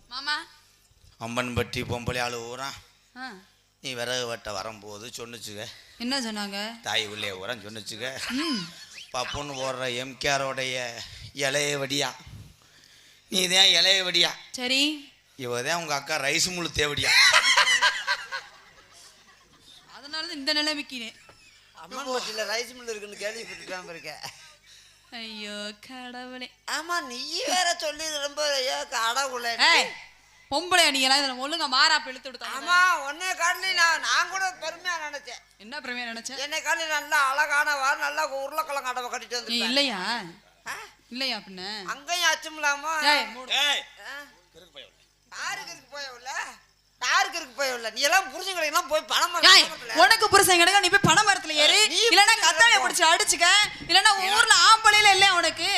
மாமா அம்மன்பட்டி பொம்பளை ஆளு ஊரா நீ விறகு வெட்ட வரும்போது சொன்னுச்சுங்க. என்ன சொன்னாங்க? தாய் உள்ளே ஊரம் சொன்னுச்சுங்க. பப்புன்னு போடுற எம்கேரோடைய இலைய வடியா, நீ தான் இலைய வடியா. சரி, இவதான் உங்க அக்கா ரைஸ் முழு தேவடியா. அதனாலதான் இந்த நிலைமைக்கு அம்மன்பட்டியில் ரைஸ் மில் இருக்குன்னு கேள்விப்பட்டுக்காம இருக்கேன். ஐயோ கடவுளே. ஆமா, நீ வேற சொல்லி ரொம்ப கடவுளே. பொம்பளை அணியெல்லாம் இதுல ஒழுங்கா மாறாப்பு இழுத்து விடுத்தாங்க. ஆமா, உன்னை காட்டி நான் கூட பெருமையா நினைச்சேன். என்ன பெருமையா நினைச்சேன்? என்னை காட்டி நல்லா அழகானவா, நல்லா உருளைக்கிழங்கு அடவை கட்டிட்டு வந்து. இல்லையா இல்லையா பின்ன அங்கேயும் அச்சுமில்லாமா? நீ எல்லாம் புருஷங்களை எல்லாம் போய் பணம் உனக்கு புருஷன் கிடைக்க, நீ போய் பண மரத்துல ஏறு, இல்லன்னா கத்தாழைய பிடிச்சு அடிச்சுக்க, இல்லன்னா ஊர்ல ஆம்பளையில இல்லையா உனக்கு?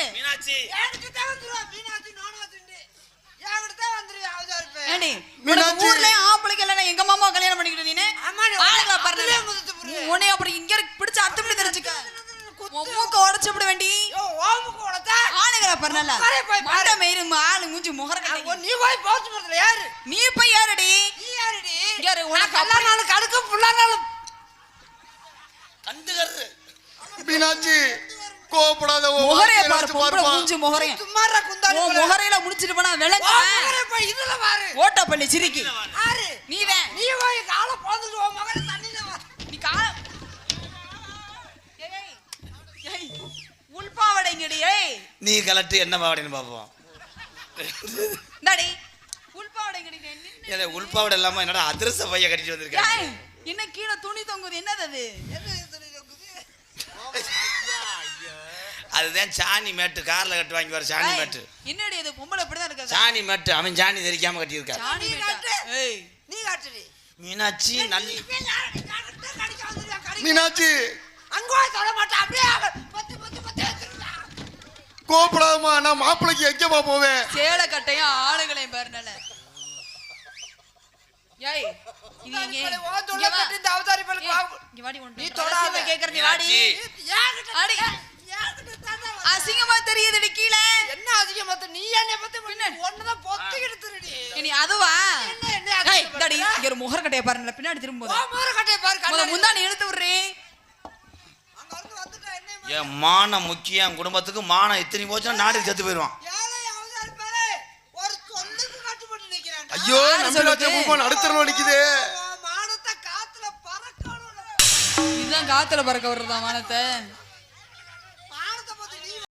ஊர்ல ஆம்பளைக்கு இல்லன்னா எங்க மாமா கல்யாணம் பண்ணிக்கிட்டு நீனு உன்னை அப்படி இங்க பிடிச்சு அத்துப்படி தெரிஞ்சுக்க. மூக்க உடைச்சப்பட வேண்டி ஆளுங்களா பரல மண்ட மயிறு ஆளு மூஞ்சி முகர கட்ட. நீ போய் போச்சு மரத்துல யாரு? நீ போய் யாரடி? நீ யாரடி? யாரு? உனக்கு கல்லானாலும் கடுக்கு புள்ளானாலும் கண்டுகரு மீனாட்சி கோபப்படாத. முகரைய பாரு, பொம்பளை மூஞ்சி முகரைய சும்மாரா குந்தால முகரையில முடிச்சிட்டு போனா விளங்க. இதுல பாரு ஓட்ட பண்ணி சிரிக்கி. யாரு? நீதான். நீ போய் கால போந்துட்டு போ, மகர தண்ணில வா. நீ கால உள்பாவடைங்கடி. ஏய் நீ கலட்டு என்ன பாவடைன்னு பாப்போம். டாடி உள்பாவடைங்கடி. என்ன உள்பாவடை இல்லாம என்னடா அதிரச பைய கட்டிட்டு வந்திருக்க? என்ன கீழ துணி தொங்குது? என்னது அது? அதுதான் சாணி மேட்டு, கார்ல கட்டு வாங்கி வர சாணி மேட்டு. என்னடி இது? பொம்பளை அப்படிதான் இருக்கா? சாணி மேட்டு, அவன் சாணி தெரியாம கட்டி இருக்கா. சாணி மேட்டு. ஏய் நீ காட்டுடி. மீனாட்சி நல்ல மீனாட்சி அங்கோ தொட மாட்டா, அப்படியே பத்து பத்து பத்து எடுத்துடா. கோபப்படாதமா, நான் மாப்பிளைக்கு எங்கேமா போவேன்? சேலை கட்டையும் ஆளுங்களையும் பாருனல. ஏய் இது எங்க ஓ தொல்ல கட்டி இந்த அவதாரி பல்க்கு வா. இங்க வாடி ஒண்ணு. நீ தொடாத கேக்குறது வாடி. யாகிட்ட அடி அசிங்கமா தெரியுதுடி கீழ. என்ன அசிங்கமா? நீ என்ன பத்தி ஒண்ணுதான் பொத்தி எடுத்துறடி. நீ அதுவா? என்ன ஏய் டாடி இங்க ஒரு முகர கட்டைய பாருங்க, பின்னாடி திரும்ப ஓ முகர கட்டைய பாரு. கண்ணாடி முந்தானி இழுத்து விடுறே. அங்க வந்து வந்துட்டா என்ன? ஏன் மானம் முக்கியம், குடும்பத்துக்கு மானம் இத்தனை போச்சுன்னா நாடு செத்து போயிடுவான். ஏலே அவதாரி பாரு, ஒரு சொல்லுக்கு கட்டுப்பட்டு நிக்கிறான். ஐயோ நம்பிராஜ பூமான் அடுத்தறல அடிக்குதே. மானத்தை காத்துல பறக்கணும். இதுதான் காத்துல பறக்க விடுறதா மானத்தை?